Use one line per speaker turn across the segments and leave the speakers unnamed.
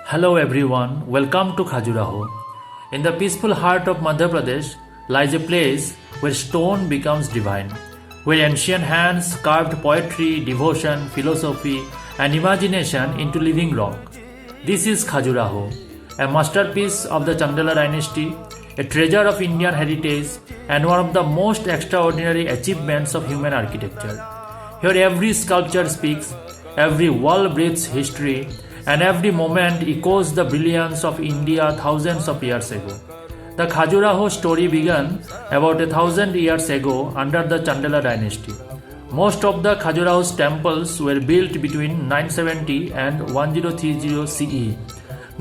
Hello everyone, welcome to Khajuraho. In the peaceful heart of Madhya Pradesh lies a place where stone becomes divine, where ancient hands carved poetry, devotion, philosophy, and imagination into living rock. This is Khajuraho, a masterpiece of the Chandela dynasty, a treasure of Indian heritage, and one of the most extraordinary achievements of human architecture. Here every sculpture speaks, every wall breathes history, and every moment echoes the brilliance of India thousands of years ago. The Khajuraho story began about 1,000 years ago under the Chandela dynasty. Most of the Khajuraho's temples were built between 970 and 1030 CE.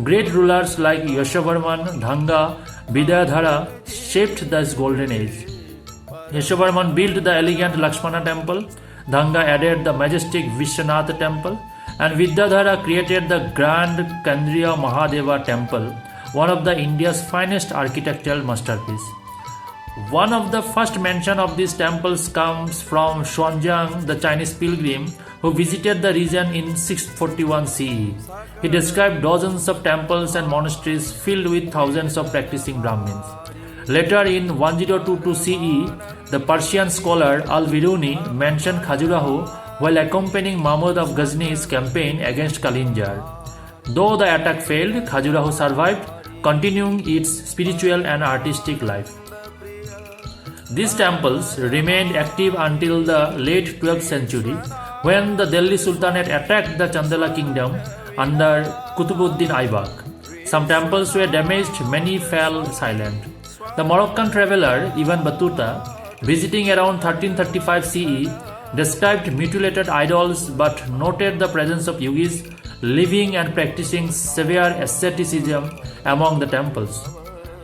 Great rulers like Yashovarman, Dhanga, Vidayadhara shaped this golden age. Yashovarman built the elegant Lakshmana temple, Dhanga added the majestic Vishwanath temple, and Vidyadhara created the grand Kandriya Mahadeva temple, one of the India's finest architectural masterpieces. One of the first mention of these temples comes from Xuanzang, the Chinese pilgrim who visited the region in 641 CE. He described dozens of temples and monasteries filled with thousands of practicing Brahmins. Later in 1022 CE, the Persian scholar Al-Biruni mentioned Khajuraho while accompanying Mahmud of Ghazni's campaign against Kalinjar. Though the attack failed, Khajuraho survived, continuing its spiritual and artistic life. These temples remained active until the late 12th century when the Delhi Sultanate attacked the Chandela kingdom under Qutbuddin Aibak. Some temples were damaged, many fell silent. The Moroccan traveler Ibn Battuta, visiting around 1335 CE, described mutilated idols but noted the presence of yogis living and practicing severe asceticism among the temples.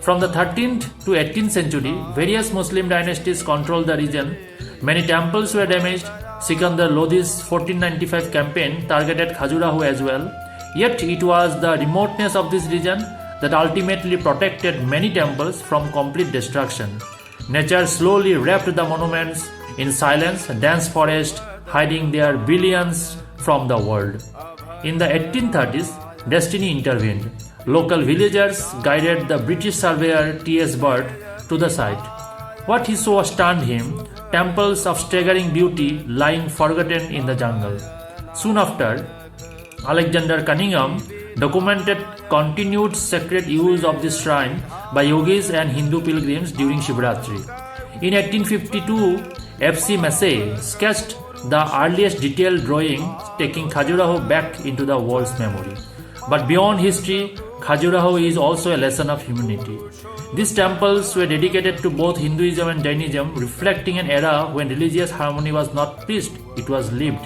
From the 13th to 18th century, various Muslim dynasties controlled the region. Many temples were damaged. Sikandar Lodi's 1495 campaign targeted Khajuraho as well. Yet it was the remoteness of this region that ultimately protected many temples from complete destruction. Nature slowly wrapped the monuments in silence, dense forest hiding their brilliance from the world. In the 1830s, destiny intervened. Local villagers guided the British surveyor T.S. Bird to the site. What he saw stunned him, temples of staggering beauty lying forgotten in the jungle. Soon after, Alexander Cunningham documented continued sacred use of this shrine by yogis and Hindu pilgrims during Shivratri. In 1852, F.C. Massey sketched the earliest detailed drawing, taking Khajuraho back into the world's memory. But beyond history, Khajuraho is also a lesson of humanity. These temples were dedicated to both Hinduism and Jainism, reflecting an era when religious harmony was not preached, it was lived.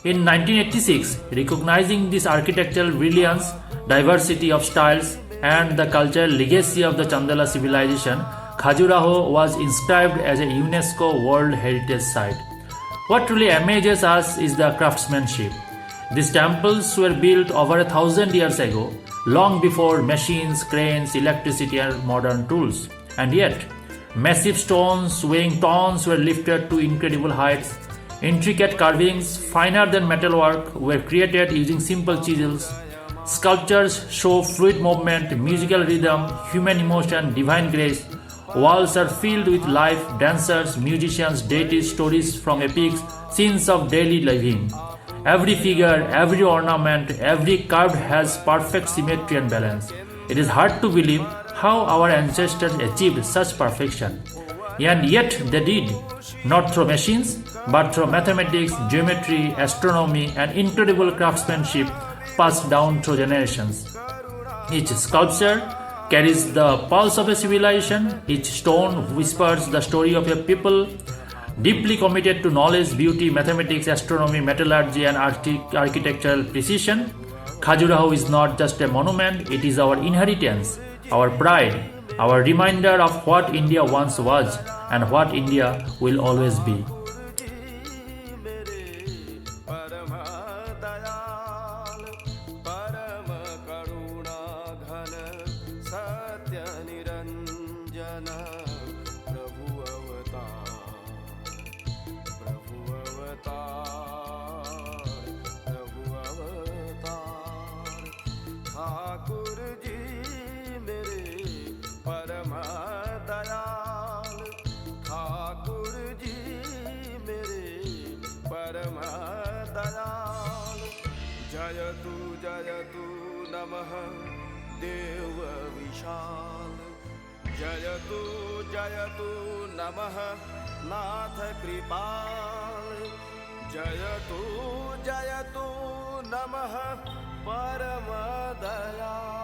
In 1986, recognizing this architectural brilliance, diversity of styles, and the cultural legacy of the Chandela civilization, Khajuraho was inscribed as a UNESCO World Heritage Site. What truly amazes us is the craftsmanship. These temples were built over 1,000 years ago, long before machines, cranes, electricity, and modern tools. And yet, massive stones weighing tons were lifted to incredible heights. Intricate carvings, finer than metalwork, were created using simple chisels. Sculptures show fluid movement, musical rhythm, human emotion, divine grace. Walls are filled with life, dancers, musicians, deities, stories from epics, scenes of daily living. Every figure, every ornament, every curve has perfect symmetry and balance. It is hard to believe how our ancestors achieved such perfection. And yet they did, not through machines, but through mathematics, geometry, astronomy, and incredible craftsmanship passed down through generations. Each sculpture carries the pulse of a civilization, each stone whispers the story of a people deeply committed to knowledge, beauty, mathematics, astronomy, metallurgy, and architectural precision. Khajuraho is not just a monument, it is our inheritance, our pride, our reminder of what India once was and what India will always be.
प्रभु अवतार जयतु नमः देव विशाल। जयतु नमः नाथ कृपाल। जयतु नमः परम दयाल।